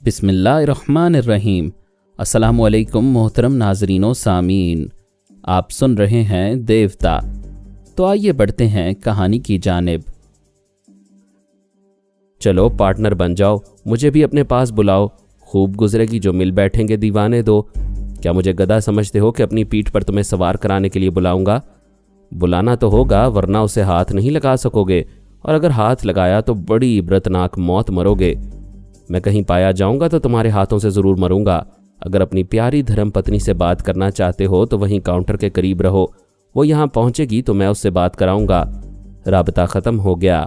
बिस्मिल्लाहिर्रहमानिर्रहीम। अस्सलाम वालेकुम मोहतरम नाजरीन व सामीन, आप सुन रहे हैं देवता। तो आइए बढ़ते हैं कहानी की जानिब। चलो पार्टनर बन जाओ, मुझे भी अपने पास बुलाओ, खूब गुजरेगी जो मिल बैठेंगे दीवाने दो। क्या मुझे गधा समझते हो कि अपनी पीठ पर तुम्हें सवार कराने के लिए बुलाऊंगा? बुलाना तो होगा, वरना उसे हाथ नहीं लगा सकोगे, और अगर हाथ लगाया तो बड़ी इबरतनाक मौत मरोगे। मैं कहीं पाया जाऊंगा तो तुम्हारे हाथों से ज़रूर मरूंगा। अगर अपनी प्यारी धर्म पत्नी से बात करना चाहते हो तो वहीं काउंटर के करीब रहो, वो यहाँ पहुँचेगी तो मैं उससे बात कराऊंगा। राबता ख़त्म हो गया।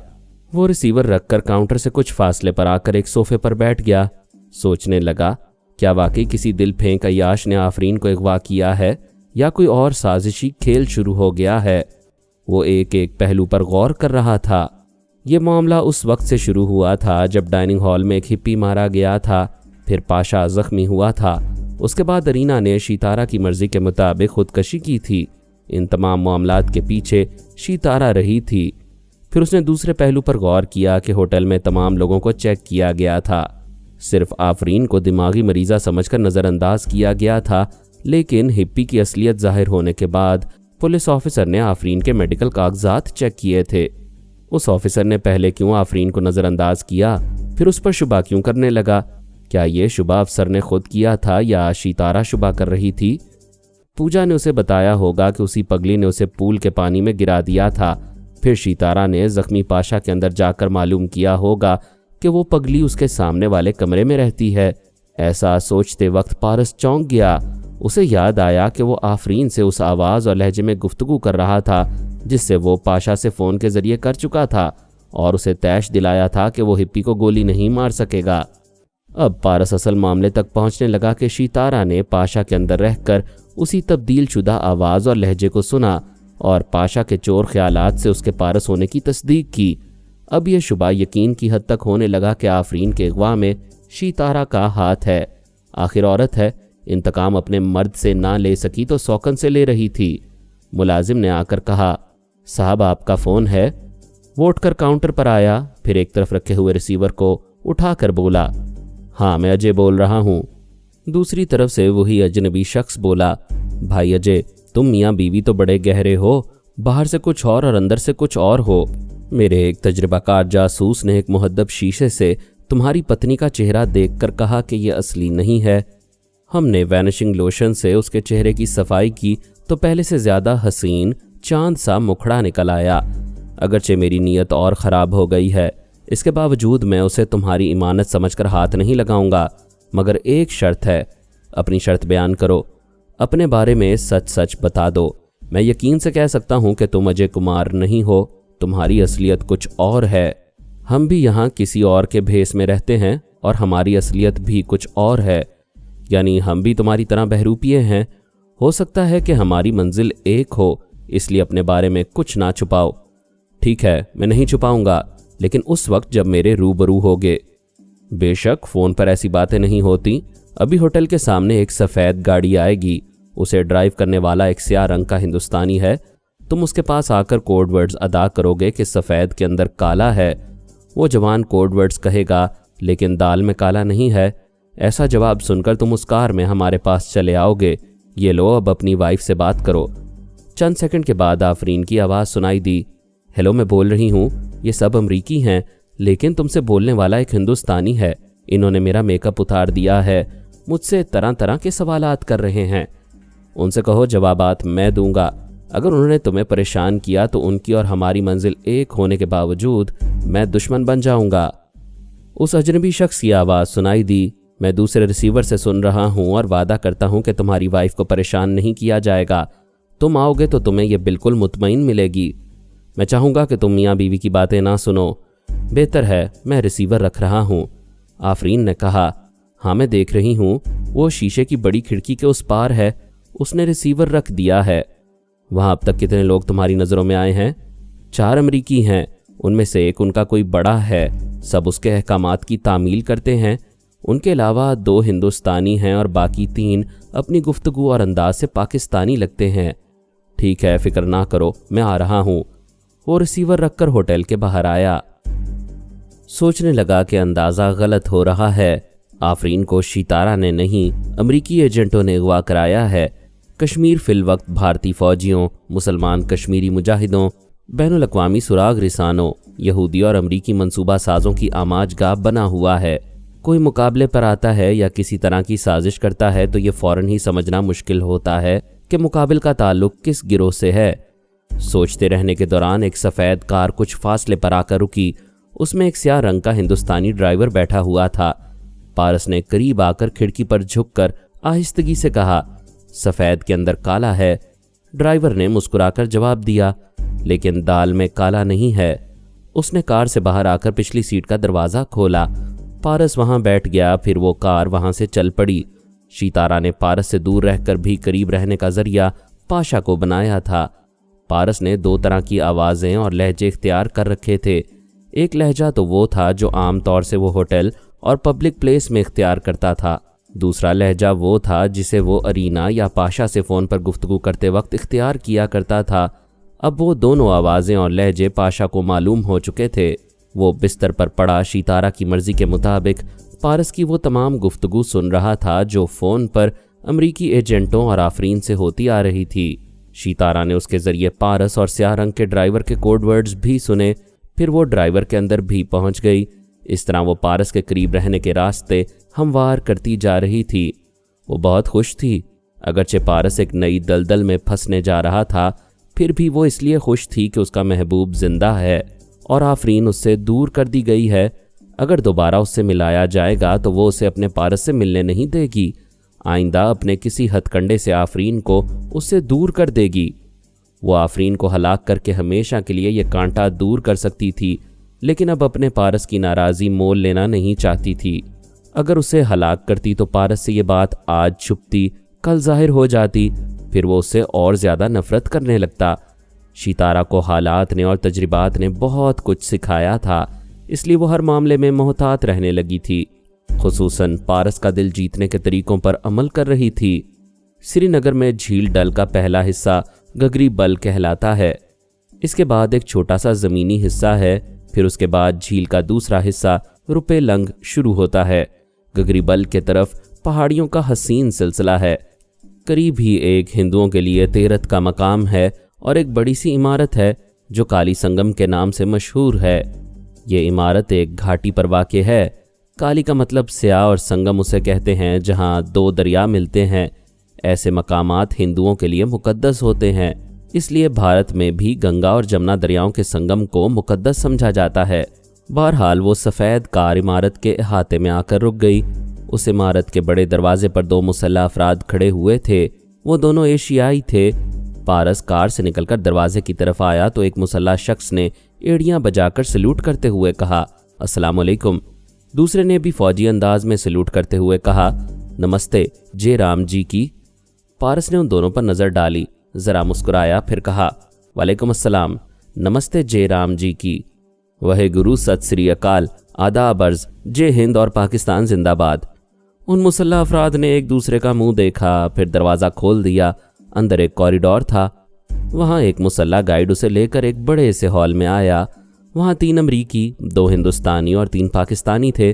वो रिसीवर रखकर काउंटर से कुछ फासले पर आकर एक सोफे पर बैठ गया। सोचने लगा, क्या वाकई किसी दिल फेंक अय्याश ने आफरीन को अगवा किया है या कोई और साजिशी खेल शुरू हो गया है? वो एक एक पहलू पर गौर कर रहा था। ये मामला उस वक्त से शुरू हुआ था जब डाइनिंग हॉल में एक हिप्पी मारा गया था, फिर पाशा जख्मी हुआ था, उसके बाद अरीना ने शीतारा की मर्जी के मुताबिक खुदकशी की थी। इन तमाम मामलात के पीछे शीतारा रही थी। फिर उसने दूसरे पहलू पर गौर किया कि होटल में तमाम लोगों को चेक किया गया था। सिर्फ आफरीन को दिमागी मरीज़ा समझकर नज़रअंदाज किया गया था, लेकिन हिप्पी की असलियत जाहिर होने के बाद पुलिस ऑफिसर ने आफरीन के मेडिकल कागजात चेक किए थे। उस ऑफिसर ने पहले क्यों आफरीन को नज़रअंदाज किया, फिर उस पर शुबा क्यों करने लगा? क्या ये शुबा अफसर ने खुद किया था या शीतारा शुबा कर रही थी? पूजा ने उसे बताया होगा कि उसी पगली ने उसे पूल के पानी में गिरा दिया था। फिर शीतारा ने जख्मी पाशा के अंदर जाकर मालूम किया होगा कि वो पगली उसके सामने वाले कमरे में रहती है। ऐसा सोचते वक्त पारस चौंक गया। उसे याद आया कि वो आफरीन से उस आवाज़ और लहजे में गुफ्तगू कर रहा था जिससे वो पाशा से फ़ोन के ज़रिए कर चुका था, और उसे तैश दिलाया था कि वो हिप्पी को गोली नहीं मार सकेगा। अब पारस असल मामले तक पहुंचने लगा कि शीतारा ने पाशा के अंदर रहकर उसी तब्दील शुदा आवाज़ और लहजे को सुना और पाशा के चोर ख्यालात से उसके पारस होने की तस्दीक की। अब यह शुबा यकीन की हद तक होने लगा कि आफरीन के अगवा में शीतारा का हाथ है। आखिर औरत है, इंतकाम अपने मर्द से ना ले सकी तो सौकन से ले रही थी। मुलाजिम ने आकर कहा, साहब आपका फ़ोन है। वो उठकर काउंटर पर आया, फिर एक तरफ रखे हुए रिसीवर को उठाकर बोला, हाँ मैं अजय बोल रहा हूँ। दूसरी तरफ से वही अजनबी शख्स बोला, भाई अजय, तुम मियाँ बीवी तो बड़े गहरे हो, बाहर से कुछ और अंदर से कुछ और हो। मेरे एक तजर्बाकार जासूस ने एक मुहद्दब शीशे से तुम्हारी पत्नी का चेहरा देखकर कहा कि यह असली नहीं है। हमने वैनिशिंग लोशन से उसके चेहरे की सफाई की तो पहले से ज़्यादा हसीन चांद सा मुखड़ा निकल आया। अगरचे मेरी नीयत और ख़राब हो गई है, इसके बावजूद मैं उसे तुम्हारी इमानत समझकर हाथ नहीं लगाऊंगा, मगर एक शर्त है। अपनी शर्त बयान करो, अपने बारे में सच सच बता दो। मैं यकीन से कह सकता हूँ कि तुम अजय कुमार नहीं हो, तुम्हारी असलियत कुछ और है। हम भी यहाँ किसी और के भेस में रहते हैं और हमारी असलियत भी कुछ और है, यानी हम भी तुम्हारी तरह बहरूपिये हैं। हो सकता है कि हमारी मंजिल एक हो, इसलिए अपने बारे में कुछ ना छुपाओ। ठीक है, मैं नहीं छुपाऊंगा, लेकिन उस वक्त जब मेरे रूबरू होगे। बेशक फ़ोन पर ऐसी बातें नहीं होती। अभी होटल के सामने एक सफ़ेद गाड़ी आएगी, उसे ड्राइव करने वाला एक स्याह रंग का हिंदुस्तानी है। तुम उसके पास आकर कोड वर्ड्स अदा करोगे कि सफ़ेद के अंदर काला है। वो जवान कोड वर्ड्स कहेगा, लेकिन दाल में काला नहीं है। ऐसा जवाब सुनकर तुम उस कार में हमारे पास चले आओगे। ये लो, अब अपनी वाइफ से बात करो। चंद सेकंड के बाद आफरीन की आवाज़ सुनाई दी, हेलो मैं बोल रही हूँ, ये सब अमरीकी हैं, लेकिन तुमसे बोलने वाला एक हिंदुस्तानी है। इन्होंने मेरा मेकअप उतार दिया है, मुझसे तरह तरह के सवालात कर रहे हैं। उनसे कहो जवाबात मैं दूंगा। अगर उन्होंने तुम्हें परेशान किया तो उनकी और हमारी मंजिल एक होने के बावजूद मैं दुश्मन बन जाऊंगा। उस अजनबी शख्स की आवाज़ सुनाई दी, मैं दूसरे रिसीवर से सुन रहा हूँ और वादा करता हूँ कि तुम्हारी वाइफ को परेशान नहीं किया जाएगा। तुम आओगे तो तुम्हें यह बिल्कुल मुतमईन मिलेगी। मैं चाहूँगा कि तुम मियाँ बीवी की बातें ना सुनो। बेहतर है, मैं रिसीवर रख रहा हूँ। आफरीन ने कहा, हाँ मैं देख रही हूँ, वो शीशे की बड़ी खिड़की के उस पार है। उसने रिसीवर रख दिया है। वहाँ अब तक कितने लोग तुम्हारी नज़रों में आए हैं? 4 अमरीकी हैं, उनमें से एक उनका कोई बड़ा है। सब उसके अहकामात की तामील करते हैं। उनके अलावा 2 हिंदुस्तानी हैं और बाकी 3 अपनी गुफ्तगू और अंदाज से पाकिस्तानी लगते हैं। ठीक है, फिक्र ना करो, मैं आ रहा हूँ। वो रिसीवर रखकर होटल के बाहर आया। सोचने लगा कि अंदाज़ा गलत हो रहा है। आफरीन को शितारा ने नहीं, अमरीकी एजेंटों ने अगवा कराया है। कश्मीर फिल वक्त भारतीय फौजियों, मुसलमान कश्मीरी मुजाहिदों, बैनुल अक़वामी सुराग रिसानों, यहूदी और अमरीकी मंसूबा साजों की आमाजगाह बना हुआ है। कोई मुकाबले पर आता है या किसी तरह की साजिश करता है तो ये फ़ौरन ही समझना मुश्किल होता है कि मुकाबिल का ताल्लुक किस गिरोह से है। सोचते रहने के दौरान एक सफ़ेद कार कुछ फासले पर आकर रुकी। उसमें एक स्याह रंग का हिंदुस्तानी ड्राइवर बैठा हुआ था। पारस ने करीब आकर खिड़की पर झुककर आहिस्तगी से कहा, सफ़ेद के अंदर काला है। ड्राइवर ने मुस्कुराकर जवाब दिया, लेकिन दाल में काला नहीं है। उसने कार से बाहर आकर पिछली सीट का दरवाज़ा खोला। पारस वहां बैठ गया, फिर वो कार वहां से चल पड़ी। शितारा ने पारस से दूर रहकर भी करीब रहने का जरिया पाशा को बनाया था। पारस ने दो तरह की आवाज़ें और लहजे इख्तियार कर रखे थे। एक लहजा तो वो था जो आम तौर से वो होटल और पब्लिक प्लेस में इख्तियार करता था। दूसरा लहजा वो था जिसे वो अरीना या पाशा से फ़ोन पर गुफ्तगू करते वक्त इख्तियार किया करता था। अब वो दोनों आवाज़ें और लहजे पाशा को मालूम हो चुके थे। वो बिस्तर पर पड़ा शितारा की मर्ज़ी के मुताबिक पारस की वो तमाम गुफ्तगू सुन रहा था जो फ़ोन पर अमरीकी एजेंटों और आफरीन से होती आ रही थी। शितारा ने उसके ज़रिए पारस और स्याह रंग के ड्राइवर के कोड वर्ड्स भी सुने। फिर वो ड्राइवर के अंदर भी पहुंच गई। इस तरह वो पारस के करीब रहने के रास्ते हमवार करती जा रही थी। वो बहुत खुश थी। अगरचे पारस एक नई दलदल में फंसने जा रहा था, फिर भी वो इसलिए खुश थी कि उसका महबूब जिंदा है और आफरीन उससे दूर कर दी गई है। अगर दोबारा उससे मिलाया जाएगा तो वो उसे अपने पारस से मिलने नहीं देगी। आइंदा अपने किसी हथकंडे से आफरीन को उससे दूर कर देगी। वो आफरीन को हलाक करके हमेशा के लिए ये कांटा दूर कर सकती थी, लेकिन अब अपने पारस की नाराज़ी मोल लेना नहीं चाहती थी। अगर उसे हलाक करती तो पारस से ये बात आज छुपती, कल जाहिर हो जाती, फिर वो उससे और ज़्यादा नफ़रत करने लगता। शितारा को हालात ने और तजर्बात ने बहुत कुछ सिखाया था, इसलिए वो हर मामले में मोहतात रहने लगी थी। खुसूसन पारस का दिल जीतने के तरीक़ों पर अमल कर रही थी। श्रीनगर में झील डल का पहला हिस्सा गगरी बल कहलाता है। इसके बाद एक छोटा सा ज़मीनी हिस्सा है। फिर उसके बाद झील का दूसरा हिस्सा रुपे लंग शुरू होता है। गगरी बल के तरफ पहाड़ियों का हसीन सिलसिला है। करीब ही एक हिंदुओं के लिए तीरथ का मकाम है और एक बड़ी सी इमारत है जो काली संगम के नाम से मशहूर है। ये इमारत एक घाटी पर वाक़ है। काली का मतलब स्याह और संगम उसे कहते हैं जहाँ दो दरिया मिलते हैं। ऐसे मकामात हिंदुओं के लिए मुकद्दस होते हैं, इसलिए भारत में भी गंगा और जमुना दरियाओं के संगम को मुकद्दस समझा जाता है। बहरहाल वो सफ़ेद कार इमारत के अहाते में आकर रुक गई। उस इमारत के बड़े दरवाजे पर दो मुसल्लह अफराद खड़े हुए थे। वो दोनों एशियाई थे। पारस कार से निकलकर दरवाजे की तरफ आया तो एक मुसल्लह शख्स ने एड़ियाँ बजाकर सल्यूट करते हुए कहा, अस्सलाम वालेकुम। दूसरे ने भी फौजी अंदाज में सल्यूट करते हुए कहा, नमस्ते जय राम जी की। पारस ने उन दोनों पर नज़र डाली, ज़रा मुस्कुराया, फिर कहा, वालेकुम अस्सलाम, नमस्ते जय राम जी की। वह गुरु सत श्री अकाल, आदाब अर्ज़, जय हिंद और पाकिस्तान जिंदाबाद। उन मुसल्लह अफराद ने एक दूसरे का मुंह देखा, फिर दरवाज़ा खोल दिया। अंदर एक कॉरिडोर था। वहाँ एक मुसल्लह गाइड उसे लेकर एक बड़े से हॉल में आया। वहाँ 3 अमरीकी, 2 हिंदुस्तानी और 3 पाकिस्तानी थे।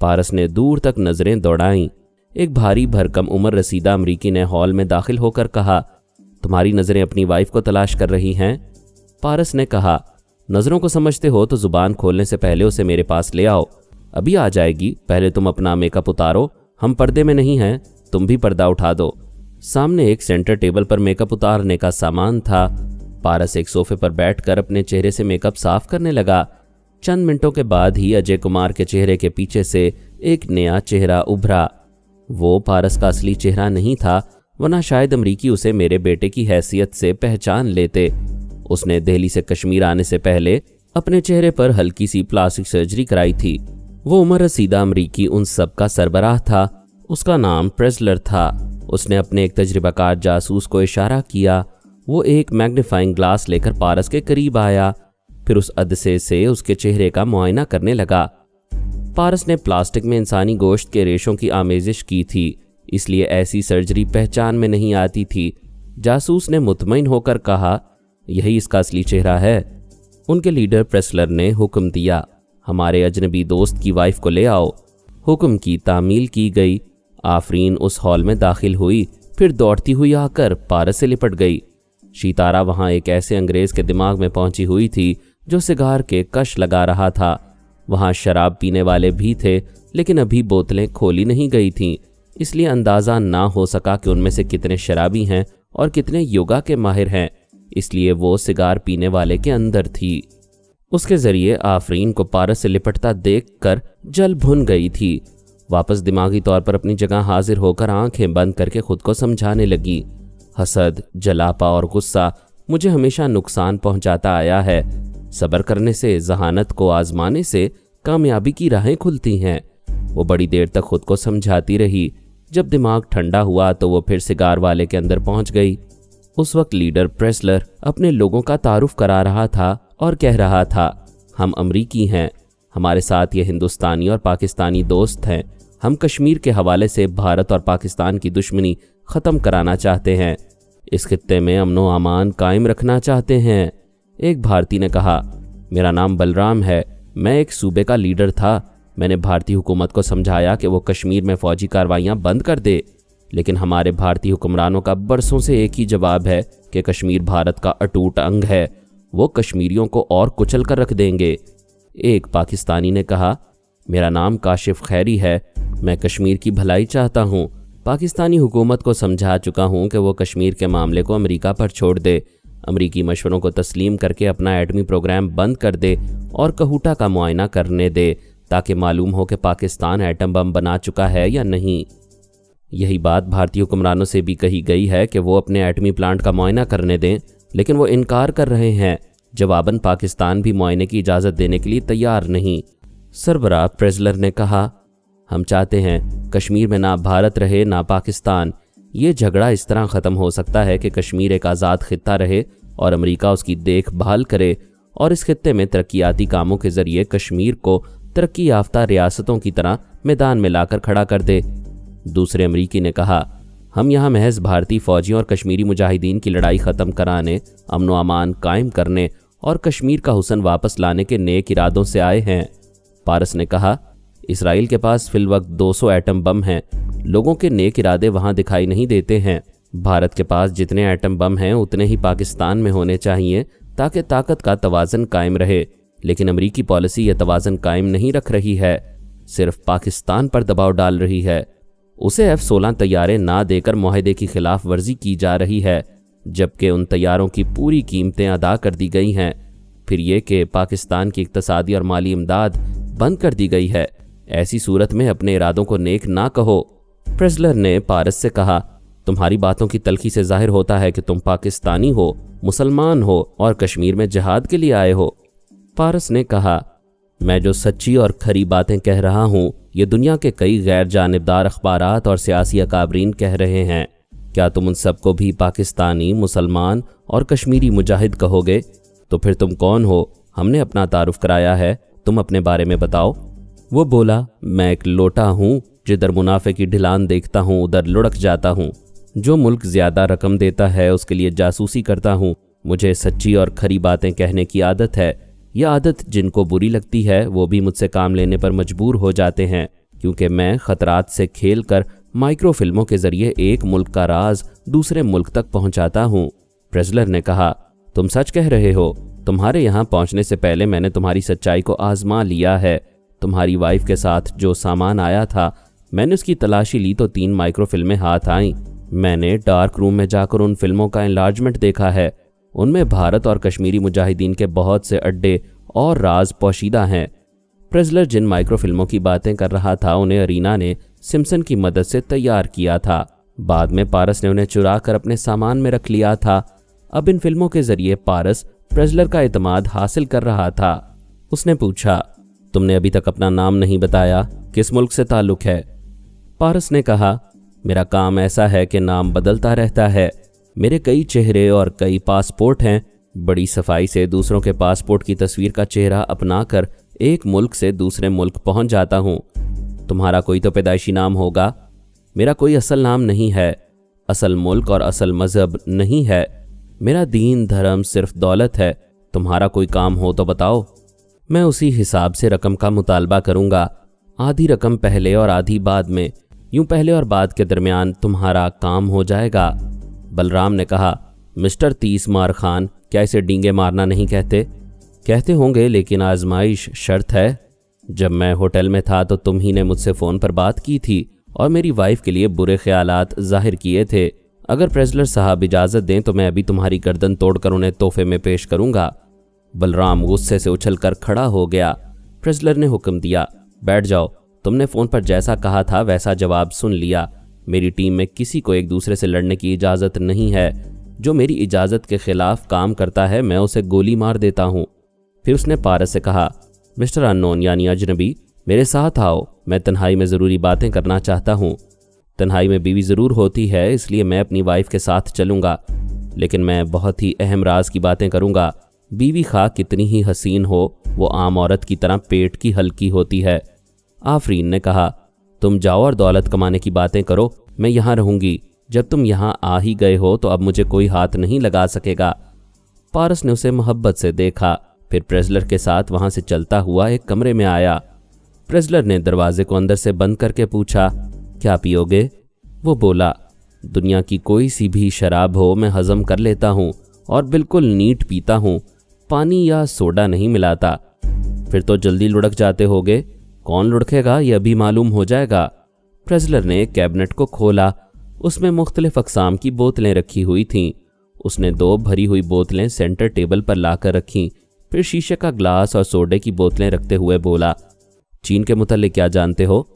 पारस ने दूर तक नज़रें दौड़ाईं। एक भारी भरकम उम्र रसीदा अमरीकी ने हॉल में दाखिल होकर कहा, तुम्हारी नज़रें अपनी वाइफ को तलाश कर रही हैं? पारस ने कहा, नज़रों को समझते हो तो ज़ुबान खोलने से पहले उसे मेरे पास ले आओ। अभी आ जाएगी, पहले तुम अपना मेकअप उतारो। हम पर्दे में नहीं हैं, तुम भी पर्दा उठा दो। सामने एक सेंटर टेबल पर मेकअप उतारने का सामान था। पारस एक सोफे पर बैठकर अपने चेहरे से मेकअप साफ करने लगा। चंद मिनटों के बाद ही अजय कुमार के चेहरे के पीछे से एक नया चेहरा उभरा। वो पारस का असली चेहरा नहीं था, वरना शायद अमरीकी उसे मेरे बेटे की हैसियत से पहचान लेते। उसने दिल्ली से कश्मीर आने से पहले अपने चेहरे पर हल्की सी प्लास्टिक सर्जरी कराई थी। वो उम्र रसीदा अमरीकी उन सब का सरबराह था। उसका नाम प्रेस्लर था। उसने अपने एक तजर्बाकार जासूस को इशारा किया। वो एक मैग्नीफाइंग ग्लास लेकर पारस के करीब आया, फिर उस अदसे से उसके चेहरे का मुआयना करने लगा। पारस ने प्लास्टिक में इंसानी गोश्त के रेशों की आमेजिश की थी, इसलिए ऐसी सर्जरी पहचान में नहीं आती थी। जासूस ने मुतमईन होकर कहा, यही इसका असली चेहरा है। उनके लीडर प्रेस्लर ने हुक्म दिया, हमारे अजनबी दोस्त की वाइफ को ले आओ। हुक्म की तामील की गई। आफरीन उस हॉल में दाखिल हुई, फिर दौड़ती हुई आकर पारस से लिपट गई। शितारा वहां एक ऐसे अंग्रेज के दिमाग में पहुंची हुई थी जो सिगार के कश लगा रहा था। वहां शराब पीने वाले भी थे, लेकिन अभी बोतलें खोली नहीं गई थीं, इसलिए अंदाज़ा ना हो सका कि उनमें से कितने शराबी हैं और कितने योगा के माहिर हैं। इसलिए वो सिगार पीने वाले के अंदर थी। उसके ज़रिए आफरीन को पारस से लिपटता देखकर जल भुन गई थी। वापस दिमागी तौर पर अपनी जगह हाजिर होकर आंखें बंद करके खुद को समझाने लगी, हसद, जलापा और गुस्सा मुझे हमेशा नुकसान पहुंचाता आया है। सब्र करने से, जहानत को आजमाने से कामयाबी की राहें खुलती हैं। वो बड़ी देर तक खुद को समझाती रही। जब दिमाग ठंडा हुआ तो वो फिर सिगार वाले के अंदर पहुंच गई। उस वक्त लीडर प्रेसलर अपने लोगों का तारुफ करा रहा था और कह रहा था, हम अमरीकी हैं, हमारे साथ ये हिंदुस्तानी और पाकिस्तानी दोस्त हैं। हम कश्मीर के हवाले से भारत और पाकिस्तान की दुश्मनी ख़त्म कराना चाहते हैं। इस खित्ते में अमनो अमान कायम रखना चाहते हैं। एक भारतीय ने कहा, मेरा नाम बलराम है, मैं एक सूबे का लीडर था। मैंने भारतीय हुकूमत को समझाया कि वो कश्मीर में फ़ौजी कार्रवाइयाँ बंद कर दे, लेकिन हमारे भारतीय हुक्मरानों का बरसों से एक ही जवाब है कि कश्मीर भारत का अटूट अंग है, वो कश्मीरियों को और कुचल कर रख देंगे। एक पाकिस्तानी ने कहा, मेरा नाम काशिफ खैरी है, मैं कश्मीर की भलाई चाहता हूँ। पाकिस्तानी हुकूमत को समझा चुका हूँ कि वो कश्मीर के मामले को अमेरिका पर छोड़ दे, अमरीकी मशवरों को तस्लीम करके अपना एटमी प्रोग्राम बंद कर दे और कहूटा का मुआयना करने दे, ताकि मालूम हो कि पाकिस्तान एटम बम बना चुका है या नहीं। यही बात भारतीय हुक्मरानों से भी कही गई है कि वो अपने एटमी प्लांट का मुआयना करने दें, लेकिन वो इनकार कर रहे हैं। जवाबन पाकिस्तान भी मुआयने की इजाज़त देने के लिए तैयार नहीं। सरबराह प्रेसलर ने कहा, हम चाहते हैं कश्मीर में ना भारत रहे ना पाकिस्तान। ये झगड़ा इस तरह ख़त्म हो सकता है कि कश्मीर एक आज़ाद खित्ता रहे और अमेरिका उसकी देखभाल करे और इस खित्ते में तरक्याती कामों के ज़रिए कश्मीर को तरक्की याफ्ता रियासतों की तरह मैदान में लाकर खड़ा कर दे। दूसरे अमरीकी ने कहा, हम यहाँ महज भारतीय फ़ौजियों और कश्मीरी मुजाहिदीन की लड़ाई ख़त्म कराने, अमन व अमान कायम करने और कश्मीर का हुस्न वापस लाने के नेक इरादों से आए हैं। पारस ने कहा, इसराइल के पास फिलवक्त 200 एटम बम हैं। लोगों के नेक इरादे वहाँ दिखाई नहीं देते हैं। भारत के पास जितने एटम बम हैं उतने ही पाकिस्तान में होने चाहिए, ताकि ताकत का तवाज़न कायम रहे। लेकिन अमरीकी पॉलिसी यह तवाज़न कायम नहीं रख रही है, सिर्फ पाकिस्तान पर दबाव डाल रही है। उसे F-16 तैयारे ना देकर मुआहदे की खिलाफ वर्जी की जा रही है, जबकि उन तैयारों की पूरी कीमतें अदा कर दी गई हैं। फिर ये कि पाकिस्तान की इक़्तिसादी और माली इमदाद बंद कर दी गई है। ऐसी सूरत में अपने इरादों को नेक ना कहो। प्रेसलर ने पारस से कहा, तुम्हारी बातों की तलखी से जाहिर होता है कि तुम पाकिस्तानी हो, मुसलमान हो और कश्मीर में जिहाद के लिए आए हो। पारस ने कहा, मैं जो सच्ची और खरी बातें कह रहा हूँ ये दुनिया के कई गैर जानिबदार अखबारात और सियासी अकाबरीन कह रहे हैं। क्या तुम उन सबको भी पाकिस्तानी, मुसलमान और कश्मीरी मुजाहिद कहोगे? तो फिर तुम कौन हो? हमने अपना तारुफ कराया है, तुम अपने बारे में बताओ। वो बोला, मैं एक लोटा हूँ, जिधर मुनाफे की ढिलान देखता हूँ उधर लुढ़क जाता हूँ। जो मुल्क ज़्यादा रकम देता है उसके लिए जासूसी करता हूँ। मुझे सच्ची और खरी बातें कहने की आदत है। यह आदत जिनको बुरी लगती है वो भी मुझसे काम लेने पर मजबूर हो जाते हैं, क्योंकि मैं ख़तरात से खेल कर माइक्रो फिल्मों के ज़रिए एक मुल्क का राज दूसरे मुल्क तक पहुँचाता हूँ। प्रेसलर ने कहा, तुम सच कह रहे हो। तुम्हारे यहाँ पहुँचने से पहले मैंने तुम्हारी सच्चाई को आजमा लिया है। तुम्हारी वाइफ के साथ जो सामान आया था मैंने उसकी तलाशी ली तो 3 माइक्रो फिल्में हाथ आईं। मैंने डार्क रूम में जाकर उन फिल्मों का एनलार्जमेंट देखा है। उनमें भारत और कश्मीरी मुजाहिदीन के बहुत से अड्डे और राज पोशीदा हैं। प्रेसलर जिन माइक्रो फिल्मों की बातें कर रहा था उन्हें अरीना ने सिम्पसन की मदद से तैयार किया था। बाद में पारस ने उन्हें चुरा कर अपने सामान में रख लिया था। अब इन फिल्मों के जरिए पारस प्रेसलर का एतमाद हासिल कर रहा था। उसने पूछा, तुमने अभी तक अपना नाम नहीं बताया, किस मुल्क से ताल्लुक है? पारस ने कहा, मेरा काम ऐसा है कि नाम बदलता रहता है। मेरे कई चेहरे और कई पासपोर्ट हैं। बड़ी सफाई से दूसरों के पासपोर्ट की तस्वीर का चेहरा अपनाकर एक मुल्क से दूसरे मुल्क पहुंच जाता हूं। तुम्हारा कोई तो पैदाइशी नाम होगा। मेरा कोई असल नाम नहीं है, असल मुल्क और असल मज़हब नहीं है। मेरा दीन धर्म सिर्फ दौलत है। तुम्हारा कोई काम हो तो बताओ, मैं उसी हिसाब से रकम का मुतालबा करूंगा। आधी रकम पहले और आधी बाद में, यूं पहले और बाद के दरमियान तुम्हारा काम हो जाएगा। बलराम ने कहा, मिस्टर 30 मार खान, क्या इसे डींगे मारना नहीं कहते? कहते होंगे, लेकिन आजमाइश शर्त है। जब मैं होटल में था तो तुम ही ने मुझसे फ़ोन पर बात की थी और मेरी वाइफ के लिए बुरे ख्यालात जाहिर किए थे। अगर प्रेजलर साहब इजाज़त दें तो मैं अभी तुम्हारी गर्दन तोड़कर उन्हें तोहफे में पेश करूंगा। बलराम गुस्से से उछलकर खड़ा हो गया। प्रेजलर ने हुक्म दिया, बैठ जाओ। तुमने फ़ोन पर जैसा कहा था वैसा जवाब सुन लिया। मेरी टीम में किसी को एक दूसरे से लड़ने की इजाज़त नहीं है। जो मेरी इजाज़त के खिलाफ काम करता है मैं उसे गोली मार देता हूँ। फिर उसने पारस से कहा, मिस्टर अननोन यानी अजनबी, मेरे साथ आओ। मैं तन्हाई में ज़रूरी बातें करना चाहता हूँ। तन्हाई में बीवी ज़रूर होती है, इसलिए मैं अपनी वाइफ के साथ चलूँगा, लेकिन मैं बहुत ही अहम राज की बातें करूँगा। बीवी खा कितनी ही हसीन हो, वो आम औरत की तरह पेट की हल्की होती है। आफरीन ने कहा, तुम जाओ और दौलत कमाने की बातें करो, मैं यहाँ रहूँगी। जब तुम यहाँ आ ही गए हो तो अब मुझे कोई हाथ नहीं लगा सकेगा। पारस ने उसे मोहब्बत से देखा, फिर प्रेजलर के साथ वहाँ से चलता हुआ एक कमरे में आया। प्रेजलर ने दरवाजे को अंदर से बंद करके पूछा, क्या पियोगे? वो बोला, दुनिया की कोई सी भी शराब हो मैं हजम कर लेता हूँ और बिल्कुल नीट पीता हूँ, पानी या सोडा नहीं मिलाता। फिर तो जल्दी लुढ़क जाते होगे। कौन लुढ़केगा ये अभी मालूम हो जाएगा। प्रेजलर ने कैबिनेट को खोला, उसमें मुख्तलिफ अक़साम की बोतलें रखी हुई थीं। उसने 2 भरी हुई बोतलें सेंटर टेबल पर लाकर रखीं, फिर शीशे का ग्लास और सोडे की बोतलें रखते हुए बोला, चीन के मुतल्लिक क्या जानते हो?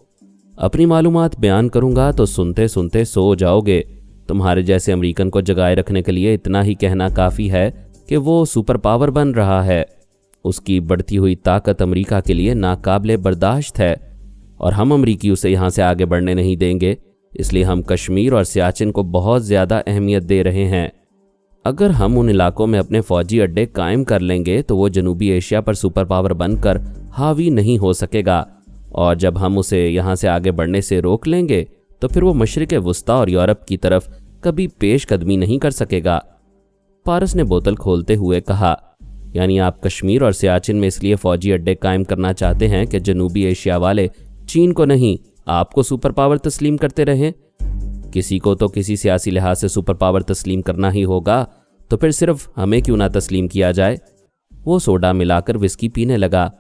अपनी मालूमात बयान करूंगा तो सुनते सुनते सो जाओगे। तुम्हारे जैसे अमेरिकन को जगाए रखने के लिए इतना ही कहना काफ़ी है कि वो सुपर पावर बन रहा है। उसकी बढ़ती हुई ताकत अमेरिका के लिए नाकाबिले बर्दाश्त है और हम अमेरिकी उसे यहाँ से आगे बढ़ने नहीं देंगे। इसलिए हम कश्मीर और सियाचिन को बहुत ज़्यादा अहमियत दे रहे हैं। अगर हम उन इलाकों में अपने फ़ौजी अड्डे कायम कर लेंगे तो वो जनूबी एशिया पर सुपर पावर बनकर हावी नहीं हो सकेगा, और जब हम उसे यहाँ से आगे बढ़ने से रोक लेंगे तो फिर वो मशरिक़ वुस्ता और यूरोप की तरफ कभी पेश कदमी नहीं कर सकेगा। पारस ने बोतल खोलते हुए कहा, यानी आप कश्मीर और सियाचिन में इसलिए फ़ौजी अड्डे कायम करना चाहते हैं कि जनूबी एशिया वाले चीन को नहीं आपको सुपर पावर तस्लीम करते रहें? किसी को तो किसी सियासी लिहाज से सुपर पावर तस्लीम करना ही होगा, तो फिर सिर्फ हमें क्यों ना तस्लीम किया जाए? वो सोडा मिलाकर विस्की पीने लगा।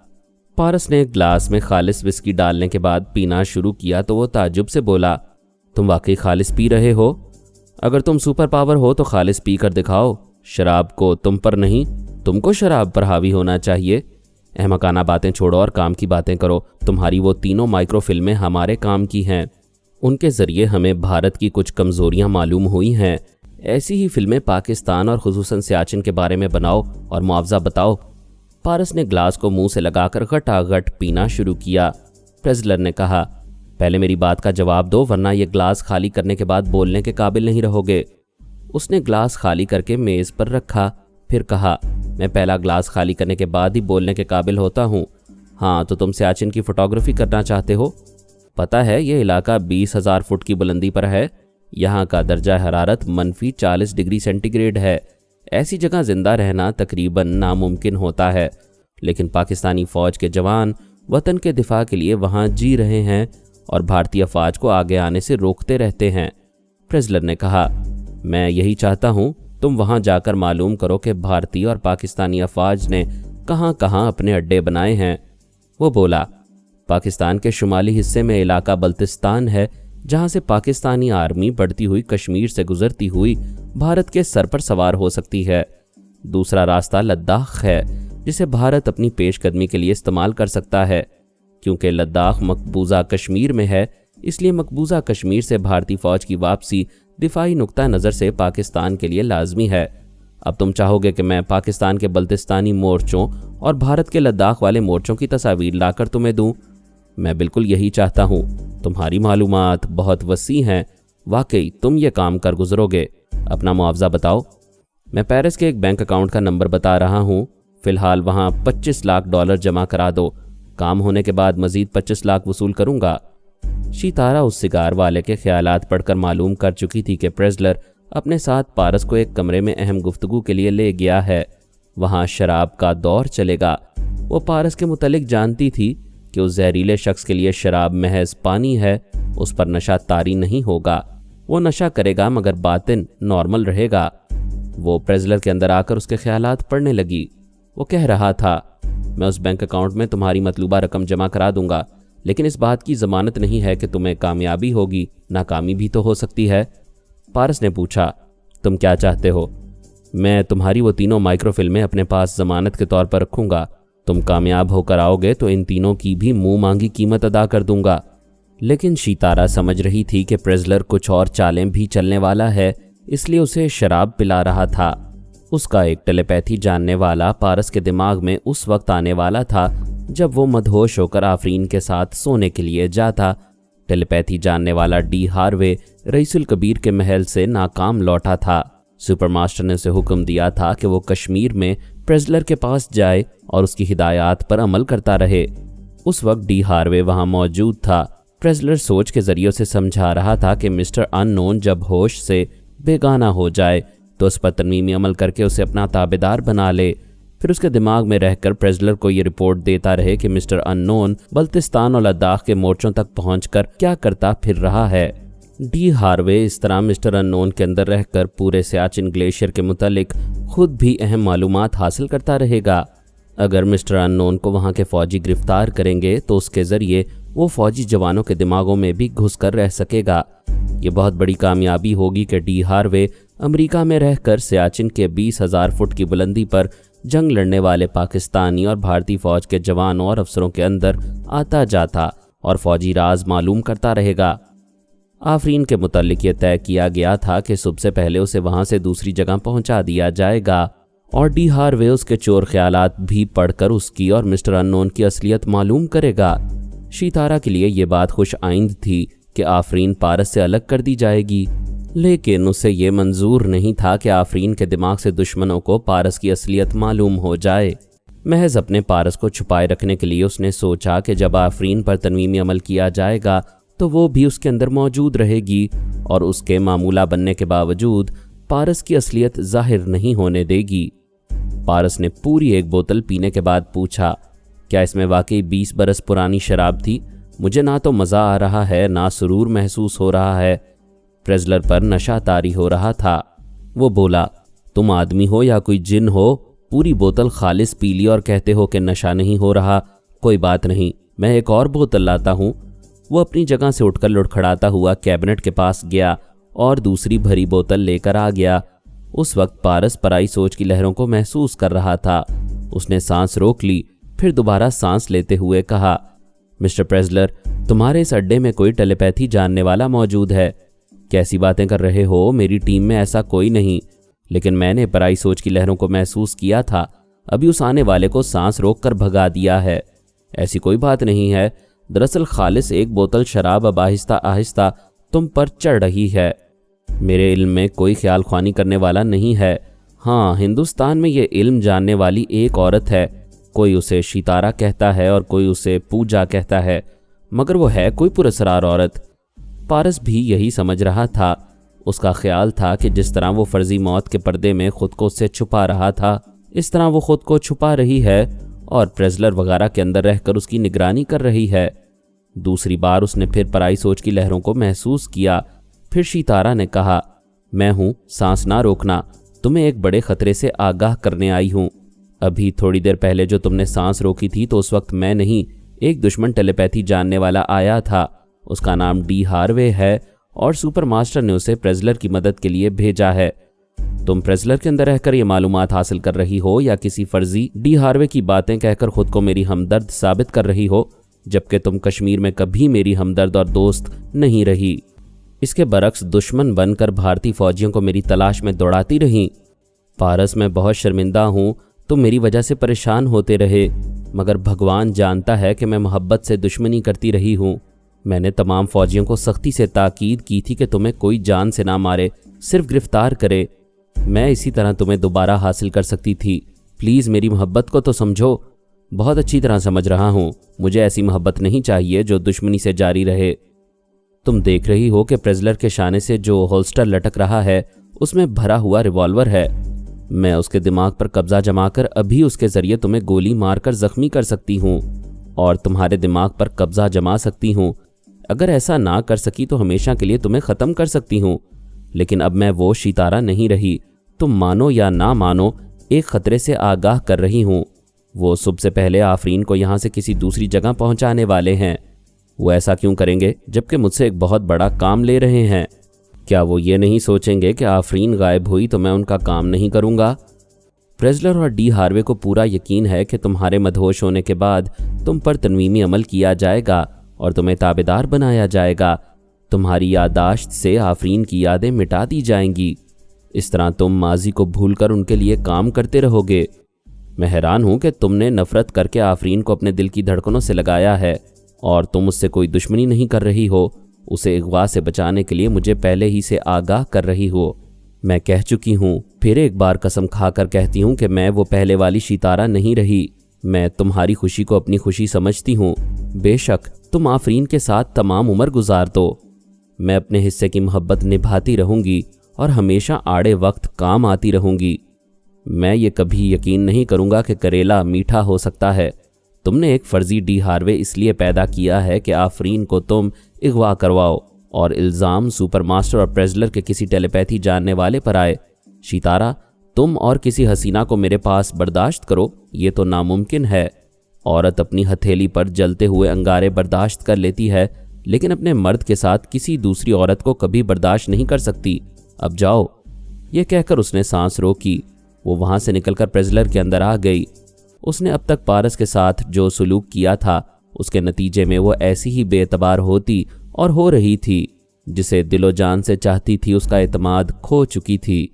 पारस ने ग्लास में खालिस विस्की डालने के बाद पीना शुरू किया तो वो ताज्जुब से बोला, तुम वाकई खालिस पी रहे हो? अगर तुम सुपर पावर हो तो खालिस पी कर दिखाओ। शराब को तुम पर नहीं, तुमको शराब पर हावी होना चाहिए। अहमकाना बातें छोड़ो और काम की बातें करो। तुम्हारी वो तीनों माइक्रो फिल्में हमारे काम की हैं। उनके ज़रिए हमें भारत की कुछ कमज़ोरियां मालूम हुई हैं। ऐसी ही फिल्में पाकिस्तान और खुसूसन सियाचिन के बारे में बनाओ और मुआवजा बताओ। पारस ने ग्लास को मुंह से लगाकर घटाघट पीना शुरू किया। प्रेजलर ने कहा, पहले मेरी बात का जवाब दो, वरना यह ग्लास खाली करने के बाद बोलने के काबिल नहीं रहोगे। उसने ग्लास खाली करके मेज़ पर रखा, फिर कहा, मैं पहला ग्लास खाली करने के बाद ही बोलने के काबिल होता हूँ। हाँ, तो तुम सियाचिन की फ़ोटोग्राफी करना चाहते हो? पता है ये इलाका 20,000 फुट की बुलंदी पर है। यहाँ का दर्जा हरारत -40 डिग्री सेंटीग्रेड है। ऐसी जगह ज़िंदा रहना तकरीबन नामुमकिन होता है, लेकिन पाकिस्तानी फ़ौज के जवान वतन के दिफा के लिए वहाँ जी रहे हैं और भारतीय फ़ौज को आगे आने से रोकते रहते हैं। प्रेजलर ने कहा, मैं यही चाहता हूँ तुम वहाँ जाकर मालूम करो कि भारतीय और पाकिस्तानी अफवाज ने कहाँ कहाँ अपने अड्डे बनाए हैं। वो बोला, पाकिस्तान के शुमाली हिस्से में इलाका बल्तिस्तान है, जहाँ से पाकिस्तानी आर्मी बढ़ती हुई कश्मीर से गुजरती हुई भारत के सर पर सवार हो सकती है। दूसरा रास्ता लद्दाख है, जिसे भारत अपनी पेशकदमी के लिए इस्तेमाल कर सकता है। क्योंकि लद्दाख मकबूजा कश्मीर में है, इसलिए मकबूजा कश्मीर से भारतीय फ़ौज की वापसी दिफाई नुक्ता नज़र से पाकिस्तान के लिए लाजमी है। अब तुम चाहोगे कि मैं पाकिस्तान के बल्तिस्तानी मोर्चों और भारत के लद्दाख वाले मोर्चों की तस्वीर लाकर तुम्हें दूं? मैं बिल्कुल यही चाहता हूँ। तुम्हारी मालूमात बहुत वसी हैं, वाकई तुम ये काम कर गुजरोगे। अपना मुआवजा बताओ। मैं पेरिस के एक बैंक अकाउंट का नंबर बता रहा हूँ। फ़िलहाल वहाँ $25 लाख जमा करा दो। काम होने के बाद मज़ीद 25 लाख वसूल करूँगा। शितारा उस सिगार वाले के ख्यालात पढ़कर मालूम कर चुकी थी कि प्रेजलर अपने साथ पारस को एक कमरे में अहम गुफ्तगू के लिए ले गया है। वहाँ शराब का दौर चलेगा। वो पारस के मुतल्लिक जानती थी کہ اس زہریلے شخص کے لیے شراب محض پانی ہے، اس پر نشہ طاری نہیں ہوگا۔ وہ نشہ کرے گا مگر باطن نارمل رہے گا۔ وہ پریزلر کے اندر آ کر اس کے خیالات پڑھنے لگی۔ وہ کہہ رہا تھا، میں اس بینک اکاؤنٹ میں تمہاری مطلوبہ رقم جمع کرا دوں گا، لیکن اس بات کی ضمانت نہیں ہے کہ تمہیں کامیابی ہوگی، ناکامی بھی تو ہو سکتی ہے۔ پارس نے پوچھا، تم کیا چاہتے ہو؟ میں تمہاری وہ تینوں مائکرو فلمیں اپنے پاس ضمانت کے طور پر رکھوں گا۔ تم کامیاب ہو کر آؤ گے تو ان تینوں کی بھی منہ مانگی قیمت ادا کر دوں گا۔ لیکن شیتارا سمجھ رہی تھی کہ پریزلر کچھ اور چالیں بھی چلنے والا ہے، اس لیے اسے شراب پلا رہا تھا۔ اس کا ایک ٹیلیپیتھی جاننے والا پارس کے دماغ میں اس وقت آنے والا تھا جب وہ مدہوش ہو کر آفرین کے ساتھ سونے کے لیے جاتا۔ ٹیلیپیتھی جاننے والا ڈی ہاروے رئیس الکبیر کے محل سے ناکام لوٹا تھا۔ سپر ماسٹر نے اسے حکم دیا تھا کہ وہ کشمیر میں پریزلر کے پاس جائے اور اس کی ہدایات پر عمل کرتا رہے۔ اس وقت ڈی ہاروے وہاں موجود تھا۔ پریزلر سوچ کے ذریعے سے سمجھا رہا تھا کہ مسٹر ان نون جب ہوش سے بیگانہ ہو جائے تو اس پر ترمیمی عمل کر کے اسے اپنا تابعدار بنا لے، پھر اس کے دماغ میں رہ کر پریزلر کو یہ رپورٹ دیتا رہے کہ مسٹر ان نون بلتستان اور لداخ کے مورچوں تک پہنچ کر کیا کرتا پھر رہا ہے۔ ڈی ہاروے اس طرح مسٹر ان نون کے اندر رہ کر پورے سیاچن گلیشیئر کے متعلق خود بھی اہم معلومات حاصل کرتا رہے گا۔ اگر مسٹر ان نون کو وہاں کے فوجی گرفتار کریں گے تو اس کے ذریعے وہ فوجی جوانوں کے دماغوں میں بھی گھس کر رہ سکے گا۔ یہ بہت بڑی کامیابی ہوگی کہ ڈی ہاروے امریکہ میں رہ کر سیاچن کے 20,000 فٹ کی بلندی پر جنگ لڑنے والے پاکستانی اور بھارتی فوج کے جوانوں اور افسروں کے اندر آتا جاتا اور فوجی راز معلوم کرتا رہے گا۔ آفرین کے متعلق یہ طے کیا گیا تھا کہ صبح سے پہلے اسے وہاں سے دوسری جگہ پہنچا دیا جائے گا، اور ڈی ہاروے اس کے چور خیالات بھی پڑھ کر اس کی اور مسٹر ان نون کی اصلیت معلوم کرے گا۔ شیتارا کے لیے یہ بات خوش آئند تھی کہ آفرین پارس سے الگ کر دی جائے گی، لیکن اسے یہ منظور نہیں تھا کہ آفرین کے دماغ سے دشمنوں کو پارس کی اصلیت معلوم ہو جائے۔ محض اپنے پارس کو چھپائے رکھنے کے لیے اس نے سوچا کہ جب آفرین پر تنویمی عمل کیا جائے گا تو وہ بھی اس کے اندر موجود رہے گی اور اس کے معمولہ بننے کے باوجود پارس کی اصلیت ظاہر نہیں ہونے دے گی۔ پارس نے پوری ایک بوتل پینے کے بعد پوچھا، کیا اس میں واقعی 20 برس پرانی شراب تھی؟ مجھے نہ تو مزہ آ رہا ہے نہ سرور محسوس ہو رہا ہے۔ پریزلر پر نشہ طاری ہو رہا تھا۔ وہ بولا، تم آدمی ہو یا کوئی جن ہو، پوری بوتل خالص پی لی اور کہتے ہو کہ نشہ نہیں ہو رہا۔ کوئی بات نہیں، میں ایک اور بوتل لاتا ہوں۔ وہ اپنی جگہ سے اٹھ کر لڑکھڑاتا ہوا کیبنٹ کے پاس گیا اور دوسری بھری بوتل لے کر آ گیا۔ اس وقت پارس پرائی سوچ کی لہروں کو محسوس کر رہا تھا۔ اس نے سانس روک لی، پھر دوبارہ سانس لیتے ہوئے کہا، مسٹر پریزلر، تمہارے اس اڈے میں کوئی ٹیلیپیتھی جاننے والا موجود ہے؟ کیسی باتیں کر رہے ہو؟ میری ٹیم میں ایسا کوئی نہیں، لیکن میں نے پرائی سوچ کی لہروں کو محسوس کیا تھا، ابھی اس آنے والے کو سانس روک کر بھگا دیا ہے۔ ایسی کوئی بات نہیں ہے، دراصل خالص ایک بوتل شراب اب آہستہ آہستہ تم پر چڑھ رہی ہے۔ میرے علم میں کوئی خیال خوانی کرنے والا نہیں ہے۔ ہاں، ہندوستان میں یہ علم جاننے والی ایک عورت ہے، کوئی اسے شیتارا کہتا ہے اور کوئی اسے پوجا کہتا ہے، مگر وہ ہے کوئی پراسرار عورت۔ پارس بھی یہی سمجھ رہا تھا۔ اس کا خیال تھا کہ جس طرح وہ فرضی موت کے پردے میں خود کو اس سے چھپا رہا تھا، اس طرح وہ خود کو چھپا رہی ہے اور پریزلر وغیرہ کے اندر رہ کر اس کی نگرانی کر رہی ہے۔ دوسری بار اس نے پھر پرائی سوچ کی لہروں کو محسوس کیا۔ پھر شیتارا نے کہا، میں ہوں، سانس نہ روکنا، تمہیں ایک بڑے خطرے سے آگاہ کرنے آئی ہوں۔ ابھی تھوڑی دیر پہلے جو تم نے سانس روکی تھی تو اس وقت میں نہیں، ایک دشمن ٹیلیپیتھی جاننے والا آیا تھا، اس کا نام ڈی ہاروے ہے اور سپر ماسٹر نے اسے پریزلر کی مدد کے لیے بھیجا ہے۔ تم پریزلر کے اندر رہ کر یہ معلومات حاصل کر رہی ہو یا کسی فرضی ڈی ہاروے کی باتیں کہہ کر خود کو میری ہمدرد ثابت کر رہی ہو، جبکہ تم کشمیر میں کبھی میری ہمدرد اور دوست نہیں رہی۔ اس کے برعکس دشمن بن کر بھارتی فوجیوں کو میری تلاش میں دوڑاتی رہیں۔ پارس، میں بہت شرمندہ ہوں، تم میری وجہ سے پریشان ہوتے رہے، مگر بھگوان جانتا ہے کہ میں محبت سے دشمنی کرتی رہی ہوں۔ میں نے تمام فوجیوں کو سختی سے تاکید کی تھی کہ تمہیں کوئی جان سے نہ مارے، صرف گرفتار کرے۔ میں اسی طرح تمہیں دوبارہ حاصل کر سکتی تھی، پلیز میری محبت کو تو سمجھو۔ بہت اچھی طرح سمجھ رہا ہوں، مجھے ایسی محبت نہیں چاہیے جو دشمنی سے جاری رہے۔ تم دیکھ رہی ہو کہ پریزلر کے شانے سے جو ہولسٹر لٹک رہا ہے اس میں بھرا ہوا ریوالور ہے۔ میں اس کے دماغ پر قبضہ جما کر ابھی اس کے ذریعے تمہیں گولی مار کر زخمی کر سکتی ہوں، और तुम्हारे दिमाग पर कब्जा जमा सकती हूँ। अगर ऐसा ना कर सकी तो हमेशा के लिए तुम्हें ख़त्म कर सकती हूँ। लेकिन अब मैं वो सितारा नहीं रही। तुम मानो या ना मानो, एक ख़तरे से आगाह कर रही हूँ। वो सुबह से पहले आफरीन को यहाँ से किसी दूसरी जगह पहुँचाने वाले हैं। वो ऐसा क्यों करेंगे जबकि मुझसे एक बहुत बड़ा काम ले रहे हैं? क्या वो ये नहीं सोचेंगे कि आफरीन गायब हुई तो मैं उनका काम नहीं करूँगा? प्रेज़लर और डी हार्वे को पूरा यकीन है कि तुम्हारे मदहोश होने के बाद तुम पर तनवीमी अमल किया जाएगा और तुम्हें ताबेदार बनाया जाएगा। तुम्हारी याददाश्त से आफरीन की यादें मिटा दी जाएंगी। इस तरह तुम माजी को भूलकर उनके लिए काम करते रहोगे। मैं हैरान हूँ कि तुमने नफ़रत करके आफरीन को अपने दिल की धड़कनों से लगाया है और तुम उससे कोई दुश्मनी नहीं कर रही हो। उसे अगवा से बचाने के लिए मुझे पहले ही से आगाह कर रही हो। मैं कह चुकी हूँ, फिर एक बार कसम खाकर कहती हूँ कि मैं वो पहले वाली सितारा नहीं रही। मैं तुम्हारी खुशी को अपनी खुशी समझती हूँ। बेशक तुम आफरीन के साथ तमाम उम्र गुजार दो। मैं अपने हिस्से की मोहब्बत निभाती रहूँगी और हमेशा आड़े वक्त काम आती रहूँगी। मैं ये कभी यकीन नहीं करूँगा कि करेला मीठा हो सकता है। तुमने एक फर्जी डी हार्वे इसलिए पैदा किया है कि आफरीन को तुम अगवा करवाओ और इल्ज़ाम सुपरमास्टर और प्रेज़लर के किसी टेलीपैथी जानने वाले पर आए। सितारा, तुम और किसी हसीना को मेरे पास बर्दाश्त करो, ये तो नामुमकिन है। औरत अपनी हथेली पर जलते हुए अंगारे बर्दाश्त कर लेती है, लेकिन अपने मर्द के साथ किसी दूसरी औरत को कभी बर्दाश्त नहीं कर सकती। अब जाओ। ये कहकर उसने सांस रोकी। वो वहाँ से निकलकर प्रेज़लर के अंदर आ गई। उसने अब तक पारस के साथ जो सलूक किया था उसके नतीजे में वो ऐसी ही बेएतबार होती और हो रही थी। जिसे दिलो जान से चाहती थी उसका एतमाद खो चुकी थी।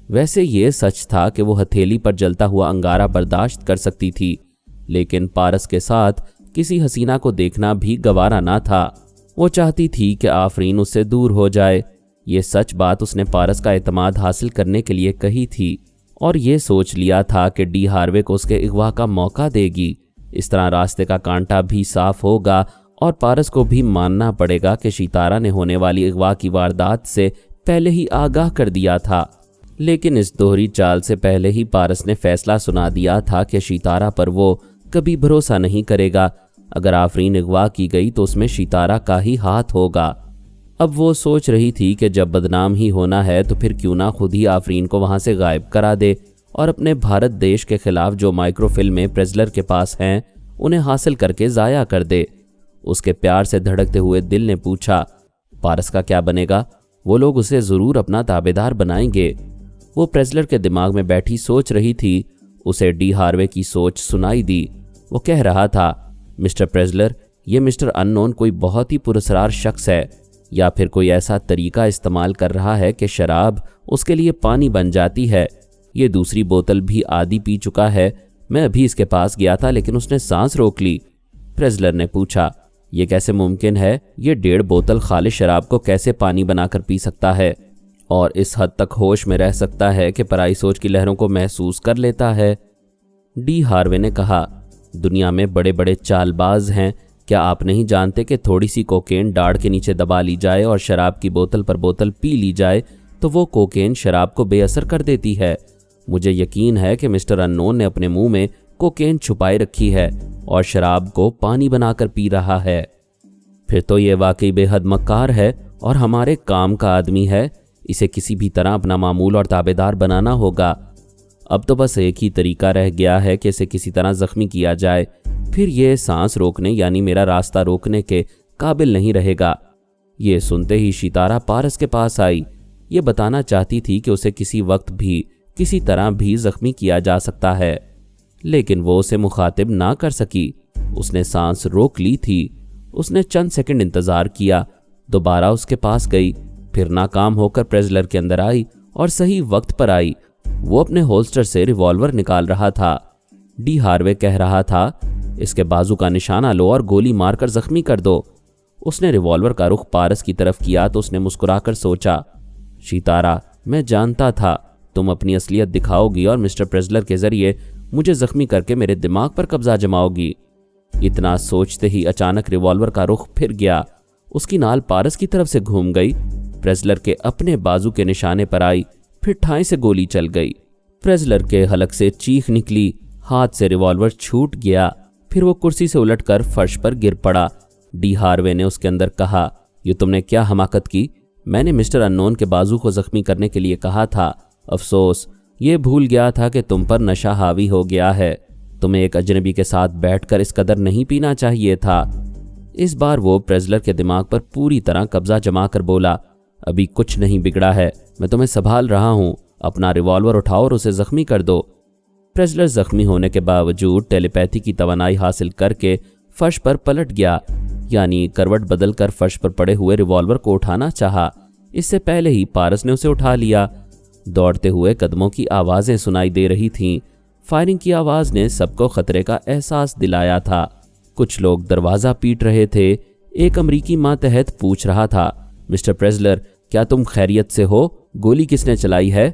वैसे ये सच था कि वो हथेली पर जलता हुआ अंगारा बर्दाश्त कर सकती थी, लेकिन पारस के साथ किसी हसीना को देखना भी गवारा ना था। वो चाहती थी कि आफरीन उससे दूर हो जाए। ये सच बात उसने पारस का एतमाद हासिल करने के लिए कही थी और ये सोच लिया था कि डी हार्वे को उसके अगवा का मौका देगी। इस तरह रास्ते का कांटा भी साफ होगा और पारस को भी मानना पड़ेगा कि सितारा ने होने वाली अगवा की वारदात से पहले ही आगाह कर दिया था। लेकिन इस दोहरी चाल से पहले ही पारस ने फैसला सुना दिया था कि सितारा पर वो कभी भरोसा नहीं करेगा। अगर आफरीन अगवा की गई तो उसमें सितारा का ही हाथ होगा। अब वो सोच रही थी कि जब बदनाम ही होना है तो फिर क्यों ना खुद ही आफरीन को वहाँ से गायब करा दे और अपने भारत देश के खिलाफ जो माइक्रोफिल्में प्रेज़लर के पास हैं उन्हें हासिल करके ज़ाया कर दे। उसके प्यार से धड़कते हुए दिल ने पूछा, पारस का क्या बनेगा? वो लोग उसे ज़रूर अपना ताबेदार बनाएंगे। वो प्रेज़लर के दिमाग में बैठी सोच रही थी। उसे डी हार्वे की सोच सुनाई दी। वो कह रहा था, मिस्टर प्रेज़लर, ये मिस्टर अननोन कोई बहुत ही पुरस्कार शख्स है, या फिर कोई ऐसा तरीका इस्तेमाल कर रहा है कि शराब उसके लिए पानी बन जाती है। ये दूसरी बोतल भी आधी पी चुका है। मैं अभी इसके पास गया था लेकिन उसने सांस रोक ली। प्रेज़लर ने पूछा, ये कैसे मुमकिन है? ये 1.5 बोतल खालिश शराब को कैसे पानी बनाकर पी सकता है और इस हद तक होश में रह सकता है कि पराई सोच की लहरों को महसूस कर लेता है? डी हार्वे ने कहा, दुनिया में बड़े बड़े चालबाज हैं। क्या आप नहीं जानते कि थोड़ी सी कोकेन दाढ़ के नीचे दबा ली जाए और शराब की बोतल पर बोतल पी ली जाए तो वो कोकेन शराब को बेअसर कर देती है। मुझे यकीन है कि मिस्टर अननोन ने अपने मुंह में कोकेन छुपाए रखी है और शराब को पानी बनाकर पी रहा है। फिर तो ये वाकई बेहद मक्कार है और हमारे काम का आदमी है। इसे किसी भी तरह अपना मामूल और ताबेदार बनाना होगा। अब तो बस एक ही तरीका रह गया है कि इसे किसी तरह जख्मी किया जाए, फिर ये सांस रोकने यानी मेरा रास्ता रोकने के काबिल नहीं रहेगा। ये सुनते ही सितारा पारस के पास आई। ये बताना चाहती थी कि उसे किसी वक्त भी किसी तरह भी जख्मी किया जा सकता है, लेकिन वो उसे मुखातिब ना कर सकी। उसने सांस रोक ली थी। उसने चंद सेकंड इंतजार किया, दोबारा उसके पास गई, फिर नाकाम होकर प्रेज़लर के अंदर आई और सही वक्त पर आई। वो अपने होल्स्टर से रिवॉल्वर निकाल रहा था। डी हार्वे कह रहा था, इसके बाजू का निशाना लो और गोली मारकर जख्मी कर दो। उसने रिवॉल्वर का रुख पारस की तरफ किया तो उसने मुस्कुराकर सोचा, सितारा, मैं जानता था तुम अपनी असलियत दिखाओगी और मिस्टर प्रेज़लर के जरिए मुझे जख्मी करके मेरे दिमाग पर कब्जा जमाओगी। इतना सोचते ही अचानक रिवॉल्वर का रुख फिर गया। उसकी नाल पारस की तरफ से घूम गई, प्रेज़लर के अपने बाजू के निशाने पर आई, फिर ठाई से गोली चल गई। प्रेज़लर के हलक से चीख निकली, हाथ से रिवॉल्वर छूट गया। फिर वो कुर्सी से उलटकर फर्श पर गिर पड़ा। डी हार्वे ने उसके अंदर कहा, ये तुमने क्या हमाकत की? मैंने मिस्टर अननोन के बाजू को जख्मी करने के लिए कहा था। अफसोस, ये भूल गया था कि तुम पर नशा हावी हो गया है। तुम्हें एक अजनबी के साथ बैठकर इस कदर नहीं पीना चाहिए था। इस बार वो प्रेजलर के दिमाग पर पूरी तरह कब्जा जमा कर बोला, अभी कुछ नहीं बिगड़ा है, मैं तुम्हें संभाल रहा हूँ। अपना रिवॉल्वर उठाओ और उसे जख्मी कर दो। प्रेजलर जख्मी होने के बावजूद टेलीपैथी की तवानाई हासिल करके फर्श पर पलट गया, यानी करवट बदल कर फर्श पर पड़े हुए रिवॉल्वर को उठाना चाहा। इससे पहले ही पारस ने उसे उठा लिया। दौड़ते हुए कदमों की आवाज़ें सुनाई दे रही थीं। फायरिंग की आवाज़ ने सबको खतरे का एहसास दिलाया था। कुछ लोग दरवाज़ा पीट रहे थे। एक अमरीकी मातहत पूछ रहा था, मिस्टर प्रेजलर, क्या तुम खैरियत से हो? गोली किसने चलाई है?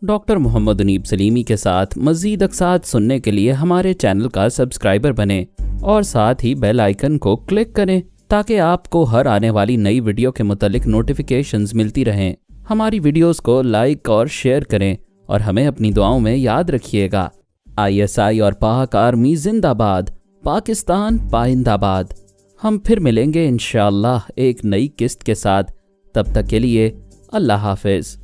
डॉक्टर मोहम्मद उनीब सलीमी के साथ मज़ीद अक़सात सुनने के लिए हमारे चैनल का सब्सक्राइबर बने और साथ ही बेल आइकन को क्लिक करें ताकि आपको हर आने वाली नई वीडियो के मुतालिक नोटिफिकेशंस मिलती रहें। हमारी वीडियोस को लाइक और शेयर करें और हमें अपनी दुआओं में याद रखिएगा। ISI और पाक आर्मी जिंदाबाद, पाकिस्तान पाइंदाबाद। हम फिर मिलेंगे इंशाअल्लाह एक नई किस्त के साथ। तब तक के लिए अल्लाह हाफिज़।